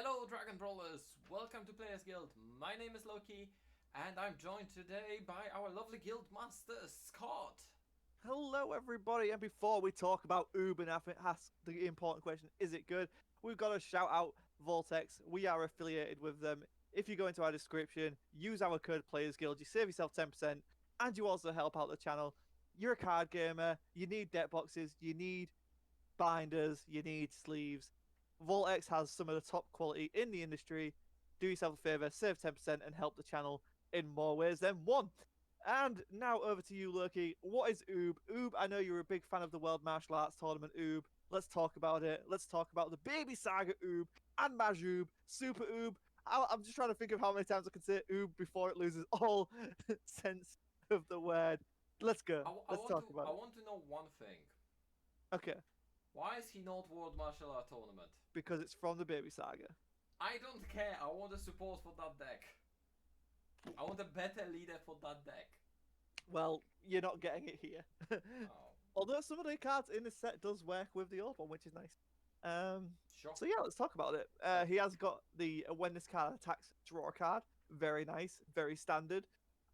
Hello, Dragon Brawlers! Welcome to Players Guild. My name is Loki, and I'm joined today by our lovely guild master, Scott. Hello, everybody. And before we talk about Uber, and I think ask the important question, is it good? We've got to shout out Voltex. We are affiliated with them. If you go into our description, use our code Players Guild, you save yourself 10%, and you also help out the channel. You're a card gamer, you need deck boxes, you need binders, you need sleeves. Voltex has some of the top quality in the industry. Do yourself a favor, save 10% and help the channel in more ways than one. And now over to you, Loki. What is Oob? Oob, I know you're a big fan of the World Martial Arts Tournament, Oob. Let's talk about it. Let's talk about the Baby Saga Oob and Majoob, Super Oob. I'm just trying to think of how many times I can say Oob before it loses all sense of the word. Let's I, go. w- I Let's want talk to about I it. want to know one thing. Okay, Why is he not World Martial Art Tournament? because it's from the Baby Saga. I don't care. I want a support for that deck. I want a better leader for that deck. Well, you're not getting it here. Oh, Although some of the cards in this set does work with the old one, which is nice. sure. So yeah, let's talk about it. But He has got the when this card attacks, draw a card. Very nice, very standard.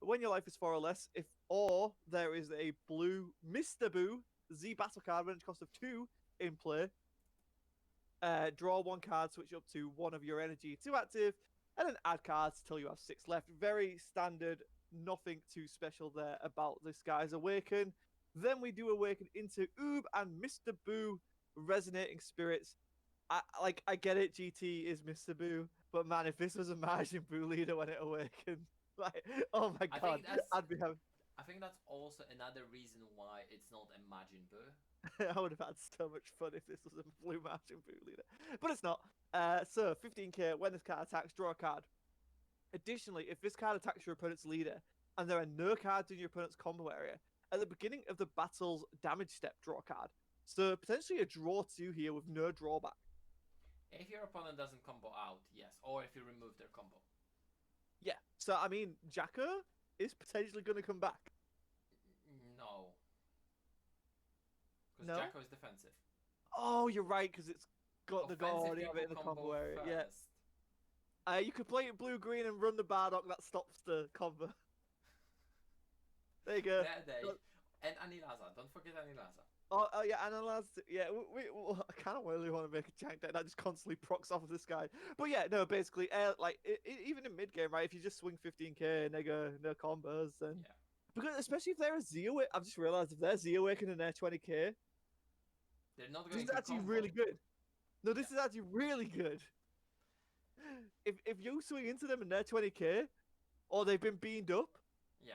When your life is four or less, if or there is a blue Mr. Boo Z battle card range cost of 2 in play. Draw one card, switch up to one of your energy to active, and then add cards till you have 6 left. Very standard, nothing too special there about this guy's Awaken. Then we do Awaken into Oob and Mr. Boo, Resonating Spirits. I get it, GT is Mr. Boo, but man, if this was a Majin Buu leader when it awakened, like, oh my I god, think that's I'd be having, I think that's also another reason why it's not Imagine Boo. I would have had so much fun if this was a blue Majin Buu leader, but it's not. So 15k when this card attacks, draw a card. Additionally, if this card attacks your opponent's leader and there are no cards in your opponent's combo area, at the beginning of the battle's damage step, draw a card. So potentially a draw 2 here with no drawback. If your opponent doesn't combo out, yes, or if you remove their combo. Yeah. So I mean, Jacko is potentially going to come back. No, because No. Jacko is defensive. Oh, you're right because it's got the god Offensive already have it people in the combo combo area. Yeah. first. You could play it blue green and run the Bardock. That stops the combo. There you go. There they. And Anilaza. Don't forget Anilaza. Oh yeah, analyze. Yeah, I kind of really want to make a jank deck that just constantly procs off of this guy. But yeah, no, basically, like even in mid game, right? If you just swing 15k and they go no combos, then Yeah. because especially if they're a Z awake, I've just realized if they're Z awakening and they're 20k, They're not this going is to actually really combo. good. No, Yeah. this is actually really good. If you swing into them and they're 20k, or they've been beamed up, Yeah.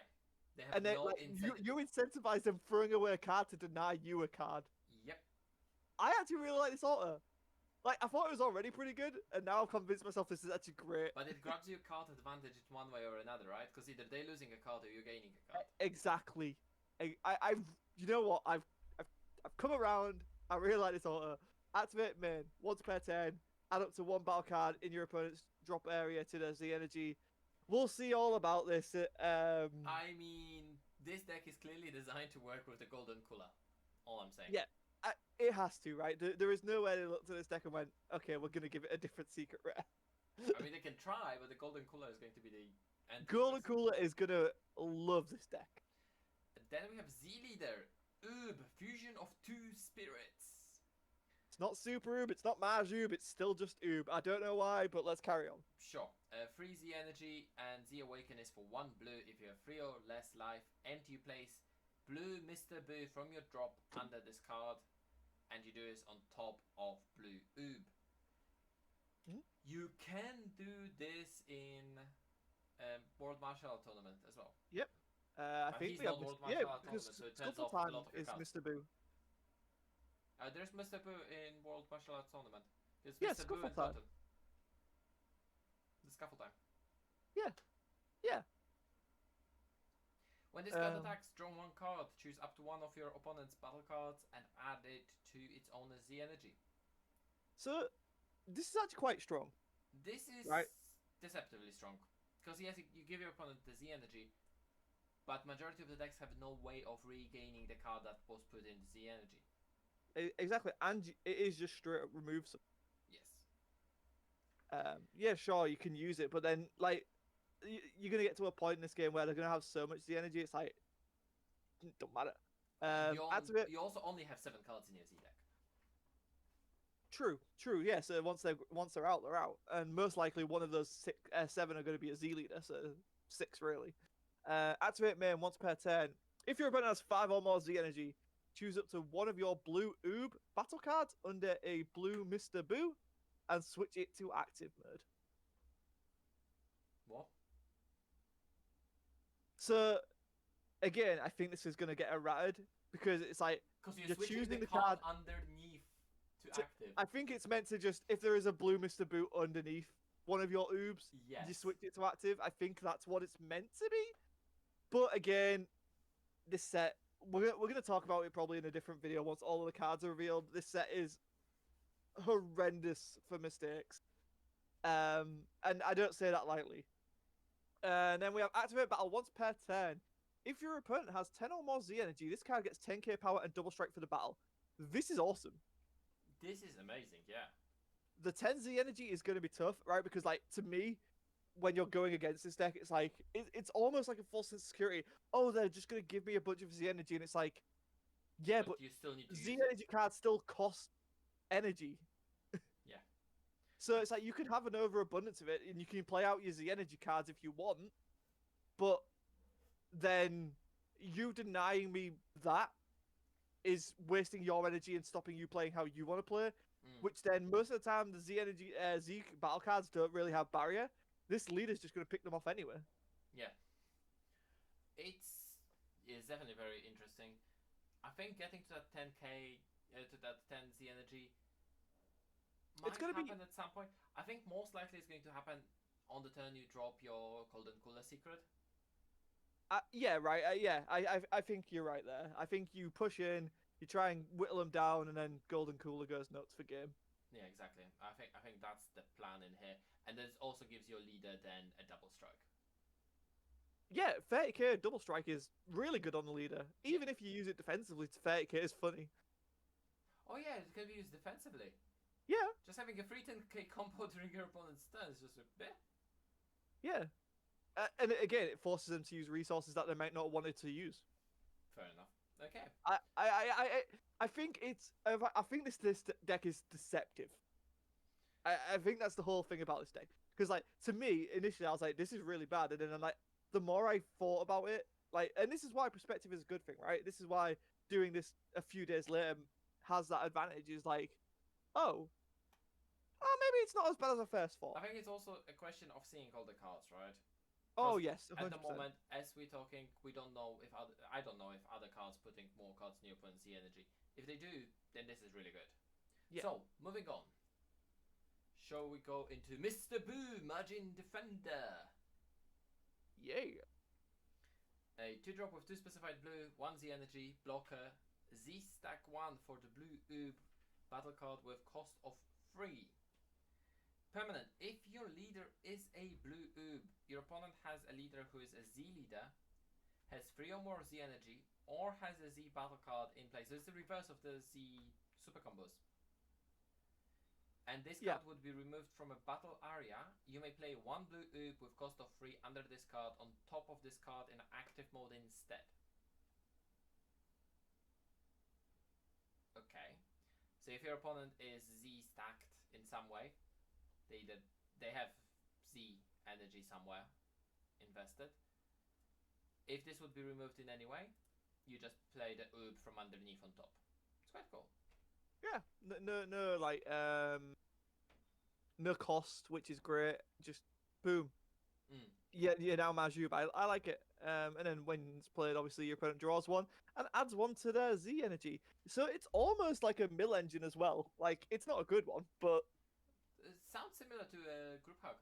They have and they no like incentive. you incentivize them throwing away a card to deny you a card. Yep. I actually really like this auto. Like I thought it was already pretty good, and now I've convinced myself this is actually great. But it grabs you card advantage in one way or another, right? Because either they're losing a card or you're gaining a card. Exactly. I've you know what I've come around. I really like this auto. Activate main once per turn. Add up to one battle card in your opponent's drop area to the Z energy. We'll see all about this. I mean, this deck is clearly designed to work with the Golden Cooler. All I'm saying. Yeah, it has to, right? There is no way they looked at this deck and went, okay, we're gonna give it a different secret rare. I mean, they can try, but the Golden Cooler is going to be the Golden antithesis. Cooler is gonna love this deck. Then we have Z Leader. Oob. Fusion of two spirits. It's not Super Oob, it's not Majoob, it's still just Oob. I don't know why, but let's carry on. Sure. Free Z energy and Z awaken is for 1 blue if you have 3 or less life and you place blue Mr. Boo from your drop under this card and you do this on top of blue Oob. Hmm? You can do this in World Martial Art Tournament as well. Yep. I But think he's we have not World yeah, Martial Art because Tournament, so it turns Scuffle off a Time lot of your is cards. Mr. Boo. There's Mr. Boo in World Martial Arts Tournament. It's Yeah, Mr. Boo Scuffle and Time. Totten. The Scuffle Time. Yeah, yeah. When this card Um, attacks, draw 1 card, choose up to one of your opponent's battle cards and add it to its owner's Z energy. so this is actually quite strong, This right? is deceptively strong. Because yes, you give your opponent the Z energy, but majority of the decks have no way of regaining the card that was put in the Z energy. Exactly, and it is just straight up remove some. Yes. Yeah, sure, you can use it, but then like you're gonna get to a point in this game where they're gonna have so much Z energy, it's like don't matter. Add to it. You also only have 7 cards in your Z deck. True. Yeah. So once they're out, they're out, and most likely one of those 7 are going to be a Z leader. So 6 really. Activate main once per turn. If your opponent has 5 or more Z energy, choose up to one of your blue Oob battle cards under a blue Mr. Boo, and switch it to active mode. What? So again, I think this is going to get errated because it's like Because you're switching choosing the the card. underneath to active. I think it's meant to just, if there is a blue Mr. Boot underneath one of your oobs, Yes. you switch it to active. I think that's what it's meant to be. But again, this set, we're going to talk about it probably in a different video once all of the cards are revealed. This set is horrendous for mistakes. And I don't say that lightly. And then we have activate battle once per turn. If your opponent has 10 or more Z energy, this card gets 10k power and double strike for the battle. This is awesome. This is amazing, yeah. The 10 Z energy is going to be tough, right? Because, like, to me, when you're going against this deck, it's like, it's almost like a false sense of security. Oh, they're just going to give me a bunch of Z energy, and it's like, yeah, but you still need to Z use energy cards still cost energy. Yeah. So it's like, you can have an overabundance of it, and you can play out your Z energy cards if you want, but then you denying me that is wasting your energy and stopping you playing how you want to play. Which then most of the time the Z energy Z battle cards don't really have barrier. This leader's just going to pick them off anyway. Yeah. It's definitely very interesting. I think getting to that 10k to that 10 Z energy might happen at some point. I think most likely it's going to happen on the turn you drop your Golden Cooler secret. Yeah, right. Yeah, I think you're right there. I think you push in, you try and whittle them down, and then Golden Cooler goes nuts for game. Yeah, exactly. I think that's the plan in here, and this also gives your leader then a double strike. Yeah, 30k double strike is really good on the leader. Even if you use it defensively, 30k is funny. Oh yeah, it can be used defensively. Yeah. Just having a free 10k combo during your opponent's turn is just a bit. Yeah. And again, it forces them to use resources that they might not want to use. Fair enough. Okay. I think I think this deck is deceptive. I think that's the whole thing about this deck. Because like to me, initially I was like, this is really bad, and then I'm like, the more I thought about it, like, and this is why perspective is a good thing, right? This is why doing this a few days later has that advantage. Is like, oh, maybe it's not as bad as I first thought. I think it's also a question of seeing all the cards, right? Oh yes, 100%. At the moment, as we're talking, we don't know if I don't know if other cards putting more cards in your opponent's Z energy. If they do, then this is really good. Yeah. So moving on. Shall we go into Mr. Boo, Margin Defender? Yeah. A 2-drop with 2 specified blue, 1 Z energy, blocker, Z stack 1 for the blue Oob battle card with cost of 3. Permanent. If your leader is a blue Oob, your opponent has a leader who is a Z leader, has 3 or more Z energy, or has a Z battle card in play. So it's the reverse of the Z super combos. And this card would be removed from a battle area. You may play 1 blue Oob with cost of 3 under this card on top of this card in active mode instead. Okay. So if your opponent is Z stacked in some way, they have Z energy somewhere invested. If this would be removed in any way, you just play the Oob from underneath on top. It's quite cool. Yeah, no, like no cost, which is great. Just boom. Yeah, now Majub. I like it. And then when it's played, obviously your opponent draws 1 and adds 1 to their Z energy. So it's almost like a mill engine as well. Like it's not a good one, but it sounds similar to a group hug.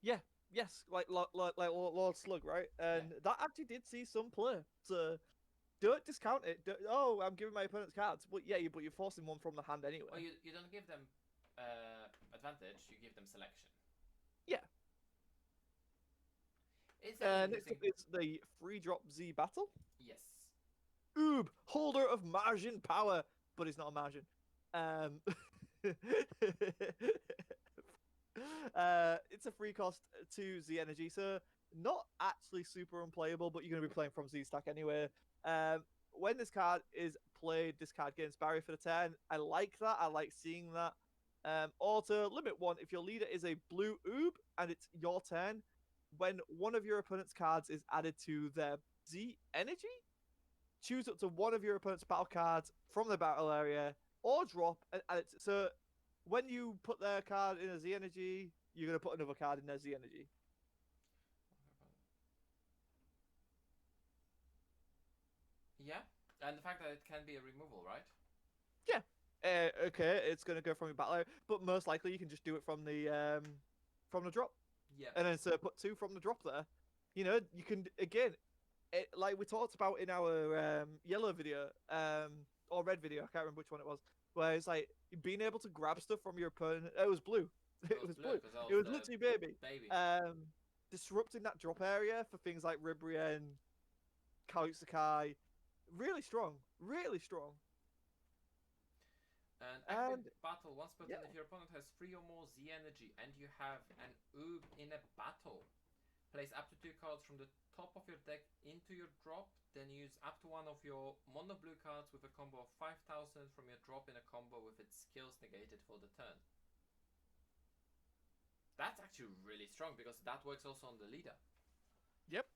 Yeah. Yes, like Lord Slug, right? And that actually did see some play. So don't discount it. I'm giving my opponent's cards. But yeah, but you're forcing 1 from the hand anyway. Well, you don't give them advantage. You give them selection. Yeah. Next up is the 3-drop Z battle. Yes. Oob, holder of margin power, but it's not a margin. It's a free cost to Z energy, so not actually super unplayable, but you're going to be playing from Z stack anyway. When this card is played, this card gains barrier for the turn. I like that. I like seeing that. Auto limit 1. If your leader is a blue oob and it's your turn, when one of your opponent's cards is added to their Z energy, choose up to one of your opponent's battle cards from the battle area or drop and add it. So when you put their card in a Z energy, you're going to put another card in their Z energy. Yeah, and the fact that it can be a removal, right? Yeah. Okay, it's going to go from your battle area, but most likely you can just do it from the drop. Yeah. And then so put 2 from the drop there. You know, you can again, like we talked about in our yellow video, or red video, I can't remember which one it was, where it's like being able to grab stuff from your opponent. It was blue. It was blue. It was literally baby. Disrupting that drop area for things like Ribrian, Kautsukai, really strong. Really strong. And active battle. Once per turn, yeah. if your opponent has 3 or more Z energy and you have an oob in a battle, place up to 2 cards from the top of your deck into your drop, then use up to 1 of your mono blue cards with a combo of 5,000 from your drop in a combo with its skills negated for the turn. That's actually really strong because that works also on the leader. Yep.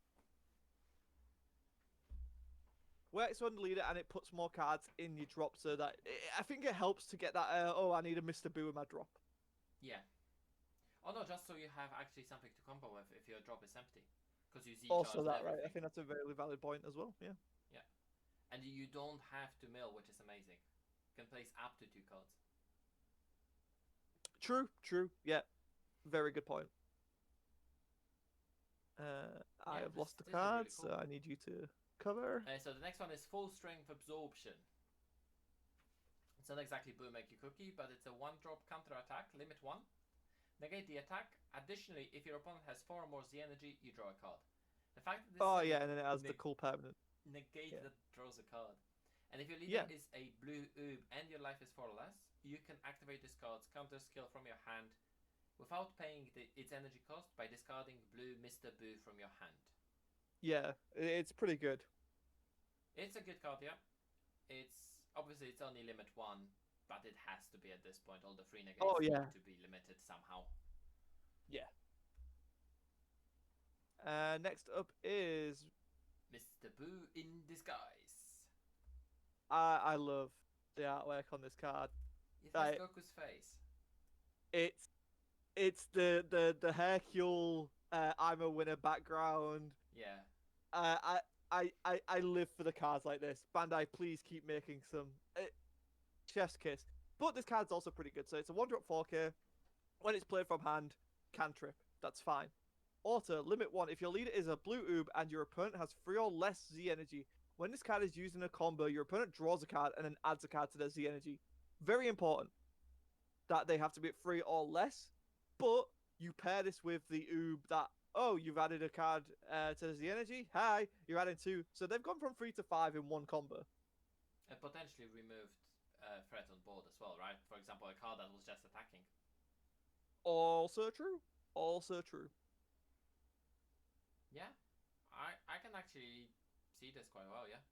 Works on the leader and it puts more cards in your drop, so that I think it helps to get that. I need a Mr. Boo in my drop. Yeah. Oh no, just so you have actually something to combo with if your drop is empty, because you Z also that everything. right. I think that's a very valid point as well. Yeah. Yeah, and you don't have to mill, which is amazing. You can place up to 2 cards. True. Yeah. Very good point. I have lost the cards, really cool. So I need you to cover. So the next one is full strength absorption. It's not exactly Boo Make You Cookie, but it's a 1-drop counter attack, limit 1. Negate the attack. Additionally, if your opponent has 4 or more Z energy, you draw a card. The fact that this and then it has the cool permanent. Negate that draws a card. And if your leader is a blue oob and your life is 4 or less, you can activate this card's counter skill from your hand without paying its energy cost by discarding blue Mr. Boo from your hand. Yeah, it's pretty good. It's a good card, yeah. It's obviously it's only limit 1, but it has to be at this point. All the free negates need to be limited somehow. Yeah. Next up is Mr. Boo in disguise. I love the artwork on this card. It has Goku's face. It's the Hercule I'm a winner background. Yeah. I live for the cards like this. Bandai, please keep making some. Chef's kiss. But this card's also pretty good. So it's a 1-drop 4K. When it's played from hand, cantrip. That's fine. Auto, limit 1. If your leader is a blue oob and your opponent has 3 or less Z energy, when this card is used in a combo, your opponent draws a card and then adds a card to their Z energy. Very important that they have to be at 3 or less. But you pair this with the oob that, you've added a card to the Z energy. Hi, you're adding 2. So they've gone from 3 to 5 in one combo. And potentially removed threat on board as well, right? For example, a card that was just attacking. Also true. Yeah, I can actually see this quite well, yeah.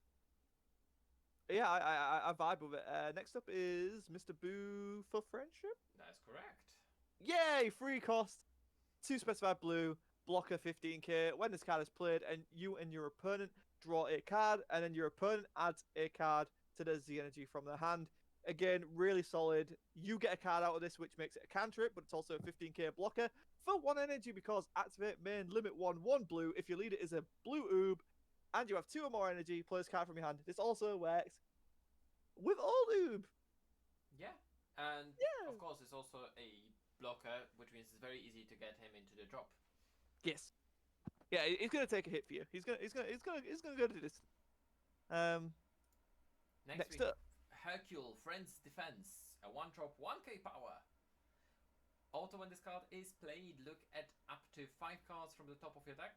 Yeah, I vibe with it. Next up is Mr. Boo for Friendship. That's correct. Yay! Free cost. 2 specified blue. Blocker 15k. When this card is played and you and your opponent draw a card, and then your opponent adds a card to the Z energy from their hand. Again, really solid. You get a card out of this, which makes it a cantrip, but it's also a 15k blocker for 1 energy because activate main limit 1 blue. If your leader is a blue oob and you have 2 or more energy, play this card from your hand. This also works with all oob. Yeah, and of course it's also a blocker, which means it's very easy to get him into the drop. Yes. Yeah, he's gonna take a hit for you. He's gonna go to this. Next up, Hercule Friends Defense, a 1-drop 1k power. Also, when this card is played, look at up to 5 cards from the top of your deck.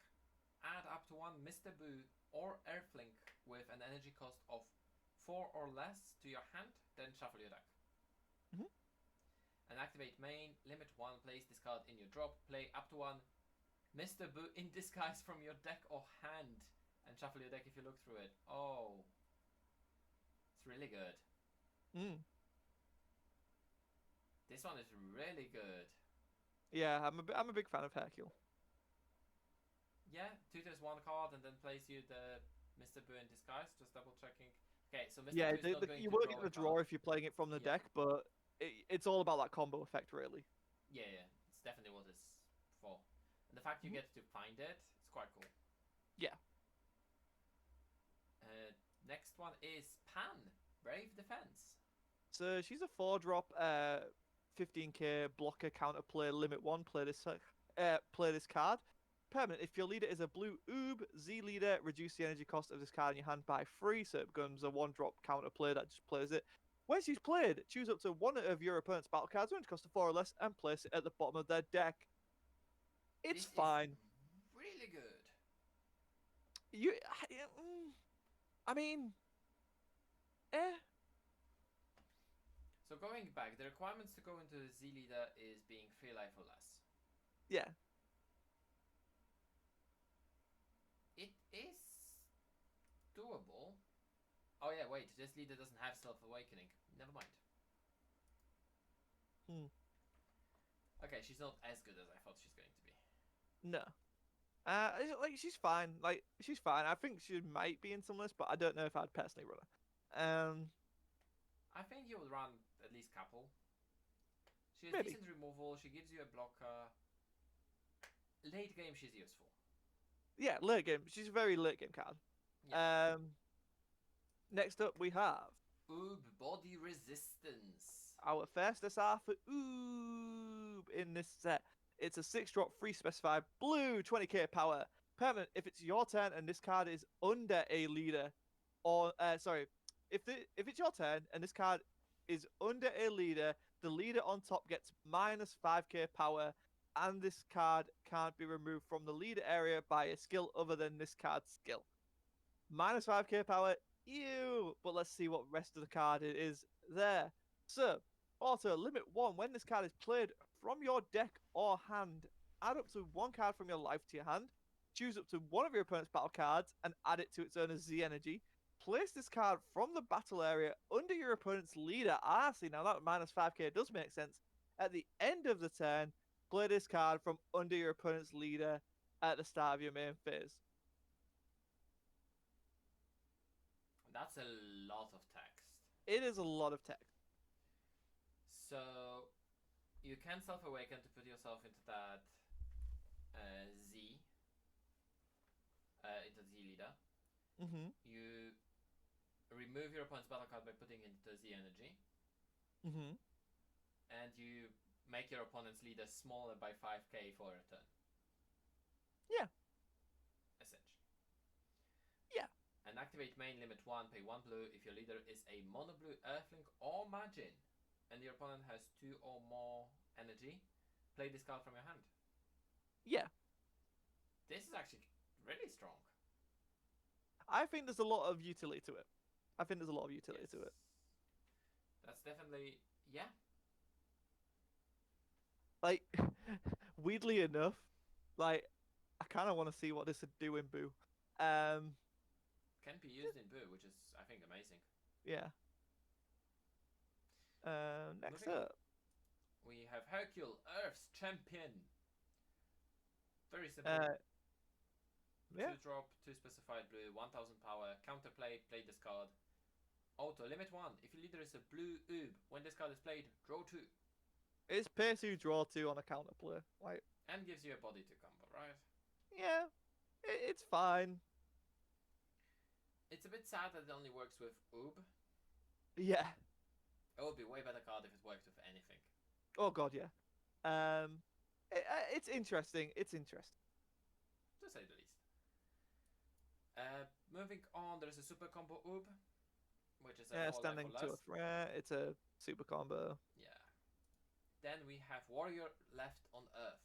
Add up to 1 Mr. Boo or Earthlink with an energy cost of 4 or less to your hand, then shuffle your deck. And activate main, limit 1, place this card in your drop. Mr. Boo in disguise from your deck or hand, and shuffle your deck if you look through it. Oh, it's really good. Mm. This one is really good. Yeah, I'm a big fan of Hercule. Yeah, tutors one card and then plays you the Mr. Boo in disguise. Just double checking. Okay, so Mr. Yeah, Boo is not going you to will draw get a the draw card. if you're playing it from the Yeah. deck, but it's all about that combo effect, really. Yeah, it's definitely what it's for. And the fact you get to find it, it's quite cool. Yeah. Next one is Pan, Brave Defense. So she's a 4-drop, 15k blocker counterplay limit 1. Play this card. Permanent. If your leader is a blue oob, Z leader, reduce the energy cost of this card in your hand by 3, so it becomes a 1-drop counterplay that just plays it. When she's played, choose up to one of your opponent's battle cards, which cost a 4 or less, and place it at the bottom of their deck. It's This fine. Is really good. I mean, eh. So going back, the requirements to go into the Z leader is being 3 life or less. Yeah. It is doable. Oh yeah, wait, this leader doesn't have self-awakening. Never mind. Okay, she's not as good as I thought she's going to be. No. She's fine. She's fine. I think she might be in some list, but I don't know if I'd personally run her. I think you would run at least couple. She has Maybe. decent removal. She gives you a blocker. Late game, she's useful. Yeah, late game. She's a very late game card. Yeah. Next up we have Oob, Body Resistance. our first SR for Oob in this set. It's a 6-drop, 3 specified, blue, 20k power. Permanent. If it's your turn and this card is under a leader, or if it's your turn and this card is under a leader, the leader on top gets minus 5k power, and this card can't be removed from the leader area by a skill other than this card's skill. Minus 5k power, ew! But let's see what rest of the card it is there. So, also, limit 1. When this card is played from your deck or hand, add up to 1 card from your life to your hand, choose up to one of your opponent's battle cards, and add it to its owner's Z energy. Place this card from the battle area under your opponent's leader. See, now that minus 5k does make sense. At the end of the turn, play this card from under your opponent's leader at the start of your main phase. That's a lot of text. It is a lot of text. So, you can self-awaken to put yourself into that into Z leader. Mm-hmm. You remove your opponent's battle card by putting it into Z energy. Mm-hmm. And you make your opponent's leader smaller by 5k for a turn. Yeah. Essentially. Yeah. And activate main limit 1, pay 1 blue if your leader is a mono blue earthling or Magin, and your opponent has 2 or more energy, play this card from your hand. Yeah. This is actually really strong. I think there's a lot of utility to it. Yes. To it. That's definitely, yeah. Like, weirdly enough, like, I kind of want to see what this would do in Boo. Can be used in Boo, which is, I think, amazing. Yeah. Next Moving up. We have Hercule, Earth's champion. Very simple. Yeah. 2 drop, 2 specified blue, 1000 power, counterplay, play this card. Auto, limit 1. If your leader is a blue oob, when this card is played, draw 2. It's pay 2, draw 2 on a counterplay. Like, And gives you a body to combo, right? yeah, it's fine. It's a bit sad that it only works with oob. Yeah. It would be a way better card if it worked with anything. Oh god, yeah. It's interesting. It's interesting. To say the least. Moving on, there's a super combo oob, which is a standing to a threat. It's a super combo. Yeah. Then we have Warrior left on Earth.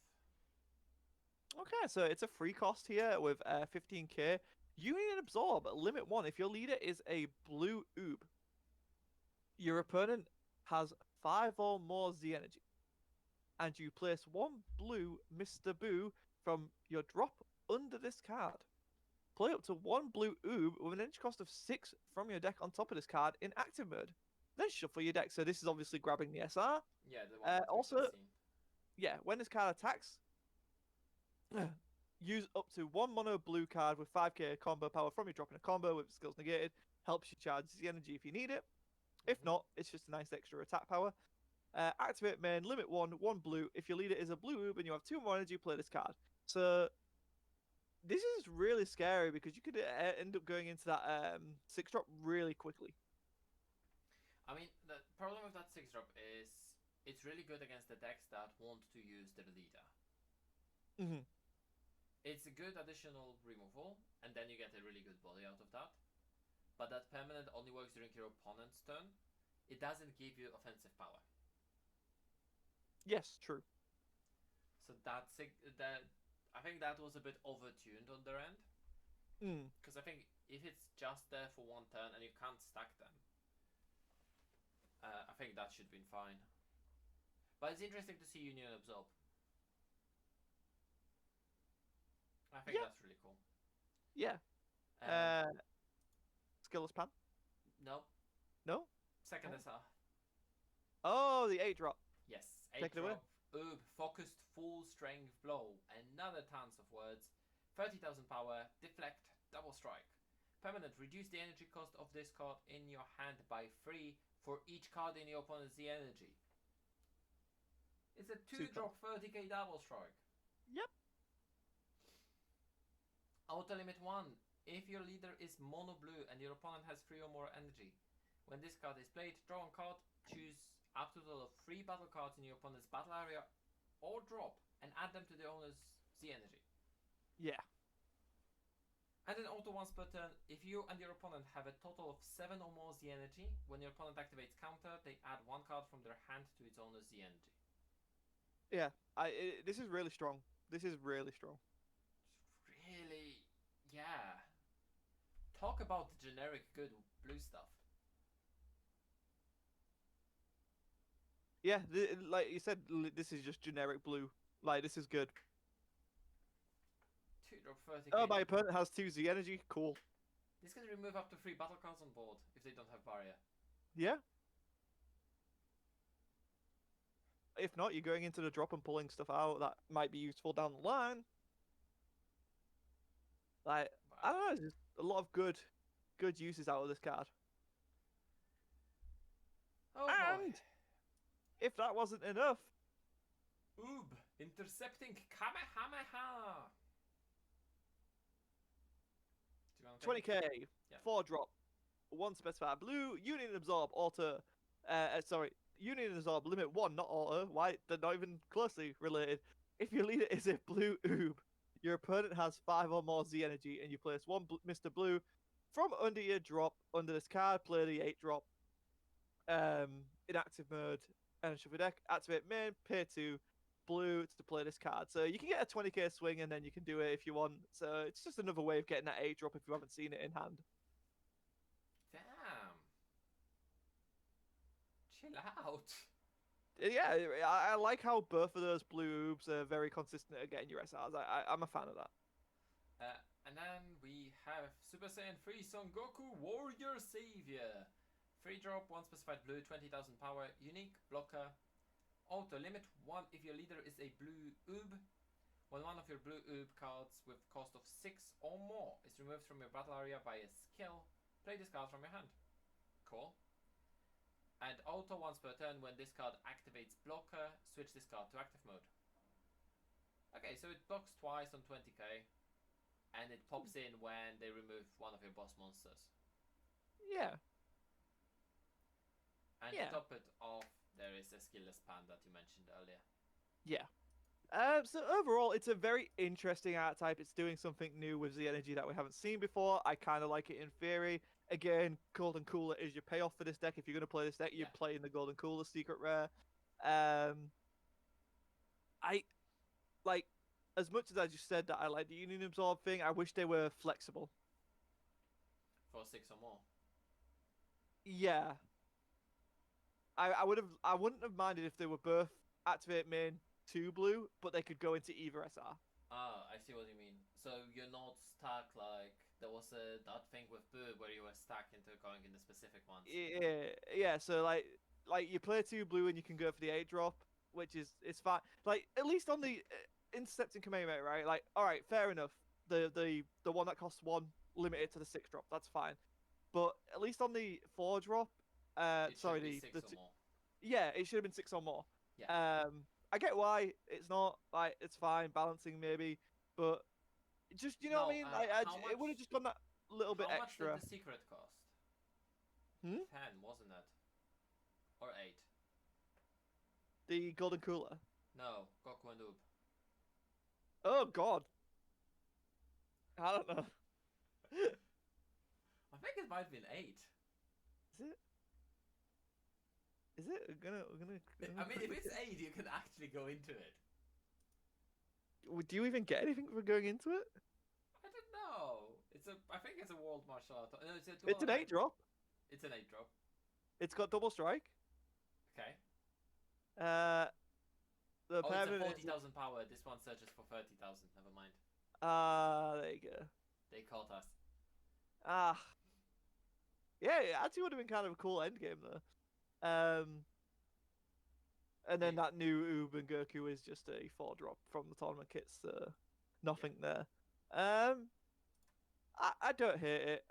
Okay, so it's a free cost here with 15k. Union and Absorb, limit 1. If your leader is a blue oob, your opponent has 5 or more Z energy, and you place 1 blue Mr. Boo from your drop under this card. Play up to 1 blue oob with an energy cost of 6 from your deck on top of this card in active mode. Then shuffle your deck. So this is obviously grabbing the SR. Yeah, the one that we've Also, just seen. yeah, when this card attacks, use up to 1 mono blue card with 5k combo power from your drop in a combo with skills negated. Helps you charge the energy if you need it. If not, it's just a nice extra attack power. Activate main, limit 1 blue. If your leader is a blue oob and you have 2 more energy, play this card. So this is really scary because you could end up going into that 6-drop really quickly. I mean, the problem with that 6-drop is it's really good against the decks that want to use their leader. Mm-hmm. It's a good additional removal, and then you get a really good body out of that. But that permanent only works during your opponent's turn. It doesn't give you offensive power. Yes, true. So that's that. I think that was a bit overtuned on their end. Because I think if it's just there for 1 turn and you can't stack them, I think that should be fine. But it's interesting to see Union Absorb. I think that's really cool. Yeah. Skillless Pan? No. No? Second SR. Oh, the 8-drop. Yes. Take it away. 8-drop. Oob. Focused full strength blow. Another tons of words. 30,000 power. Deflect. Double strike. Permanent. Reduce the energy cost of this card in your hand by 3 for each card in your opponent's energy. It's a 2-drop 30k double strike. Yep. Auto limit 1. If your leader is mono blue and your opponent has 3 or more energy, when this card is played, draw a card, choose up to a total of 3 battle cards in your opponent's battle area or drop and add them to the owner's Z energy. Yeah. And then auto once per turn, if you and your opponent have a total of 7 or more Z energy, when your opponent activates counter, they add 1 card from their hand to its owner's Z energy. Yeah, this is really strong. This is really strong. Really, yeah. Talk about the generic good blue stuff. Yeah, like you said, this is just generic blue. Like, this is good. 2-drop 30k. Oh, my opponent has 2 Z energy. Cool. This can remove up to 3 battle cards on board if they don't have barrier. Yeah. If not, you're going into the drop and pulling stuff out that might be useful down the line. Like, I don't know, just a lot of good uses out of this card. Oh and boy. If that wasn't enough, Oob, intercepting Kamehameha. 20k, yeah. 4-drop, 1 specified blue, Union Absorb, auto. Union Absorb, limit 1, not auto. Why? They're not even closely related. If your leader is a blue oob, your opponent has 5 or more Z energy, and you place 1 Mr. Blue from under your drop under this card. Play the 8-drop in active mode and shuffle deck. Activate main, pay 2 blue to play this card. So you can get a 20k swing, and then you can do it if you want. So it's just another way of getting that 8-drop if you haven't seen it in hand. Damn. Chill out. Yeah, I like how both of those blue oobs are very consistent at getting your SRs. I'm a fan of that. And then we have Super Saiyan 3 Son Goku Warrior Savior. 3-drop, 1 specified blue, 20,000 power, unique blocker. Auto limit 1 if your leader is a blue oob. When one of your blue oob cards with cost of 6 or more is removed from your battle area by a skill, play this card from your hand. Cool. And auto once per turn, when this card activates blocker, switch this card to active mode. Okay, so it blocks twice on 20k, and it pops in when they remove one of your boss monsters. Yeah. And to top it off, there is a skillless pan that you mentioned earlier. Yeah. So overall, it's a very interesting archetype. It's doing something new with the energy that we haven't seen before. I kind of like it in theory. Again, Golden Cooler is your payoff for this deck. If you're going to play this deck, you're playing the Golden Cooler secret rare. I like, as much as I just said that I like the Union Absorb thing, I wish they were flexible. For 6 or more. Yeah. I wouldn't have minded if they were both activate main 2 blue, but they could go into either SR. Ah, I see what you mean. So you're not stuck like there was that thing with Boo where you were stuck into going in the specific ones. Yeah. So like you play 2 blue and you can go for the 8 drop, which is it's fine. Like at least on the intercepting Kamehameha, right? Like all right, fair enough. The one that costs 1 limited to the 6 drop. That's fine. But at least on the 4 drop, It should sorry, be six the or more. yeah, it should have been 6 or more. Yeah. I get why it's not like it's fine balancing maybe, but just you know what I Now, mean. how It much? would have just gone that little bit How much did extra. the secret cost? Hmm? 10, wasn't it? Or 8? The golden cooler. No, Goku and Oob. Oh God, I don't know. I think it might have been 8. Is it? Is it? We're gonna I mean, if quickly it's check. 8, you can actually go into it. Do you even get anything for going into it? I don't know. I think it's a world martial art. No, it's a It's dual. an 8 drop. It's an 8 drop. It's got double strike. Okay. Uh, the Oh, it's a permanent. 40,000 power. This one searches for 30,000. Never mind. There you go. They caught us. Ah, yeah, it actually would have been kind of a cool end game though. And then They, that new Oob and Goku is just a 4 drop from the tournament kits, so nothing there. I don't hate it.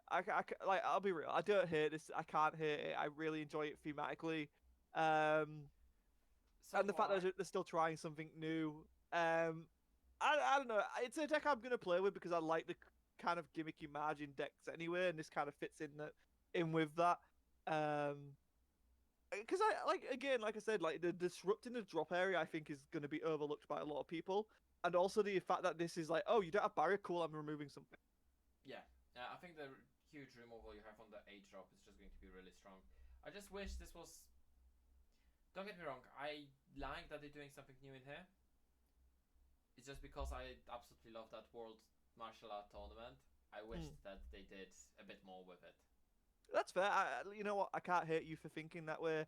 Like I'll be real. I don't hate this. I can't hate it. I really enjoy it thematically. so And the do fact I. that they're still trying something new. I don't know. It's a deck I'm gonna play with because I like the kind of gimmicky margin decks anyway, and this kind of fits in with that. Because I like again, like I said, like the disrupting the drop area, I think is going to be overlooked by a lot of people, and also the fact that this is like, oh, you don't have barrier, cool, I'm removing something. Yeah. I think the huge removal you have on the 8 drop is just going to be really strong. I just wish this was. Don't get me wrong. I like that they're doing something new in here. It's just because I absolutely love that World Martial Art tournament. I wished that they did a bit more with it. That's fair. You know what? I can't hate you for thinking that way.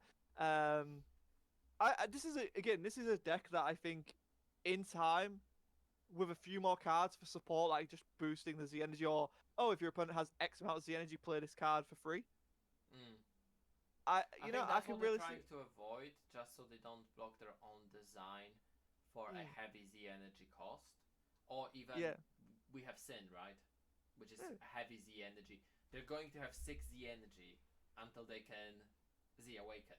This is again, this is a deck that I think, in time, with a few more cards for support, like just boosting the Z energy, or oh, if your opponent has X amount of Z energy, play this card for free. Mm. I You know, think I that's can what they're really see. trying to avoid, just so they don't block their own design for a heavy Z energy cost. Or even, Yeah. we have Sin, right? Which is Yeah. heavy Z energy. They're going to have 6 Z energy until they can Z Awaken.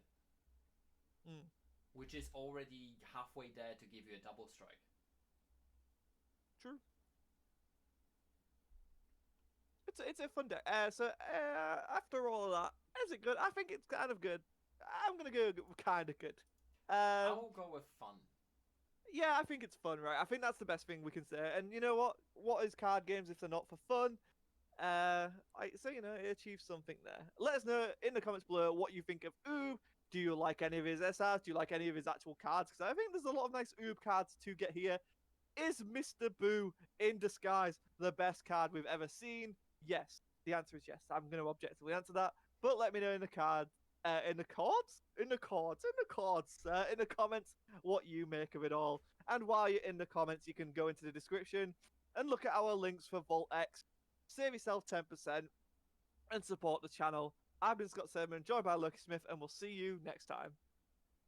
Mm. Which is already halfway there to give you a double strike. True. It's a fun deck. After all of that, is it good? I think it's kind of good. I'm gonna go kind of good. I Um, will go with fun. yeah, I think it's fun, right? I think that's the best thing we can say. And you know what? What is card games if they're not for fun? So you know, it achieves something there. Let us know in the comments below what you think of Oob. Do you like any of his SRs? Do you like any of his actual cards? Because I think there's a lot of nice Oob cards to get here. Is Mr. Boo in disguise the best card we've ever seen? Yes. The answer is yes. I'm going to objectively answer that. But let me know in the in the comments what you make of it all. And while you're in the comments, you can go into the description and look at our links for Vault X. Save yourself 10% and support the channel. I've been Scott Sermon, joined by Lucky Smith, and we'll see you next time.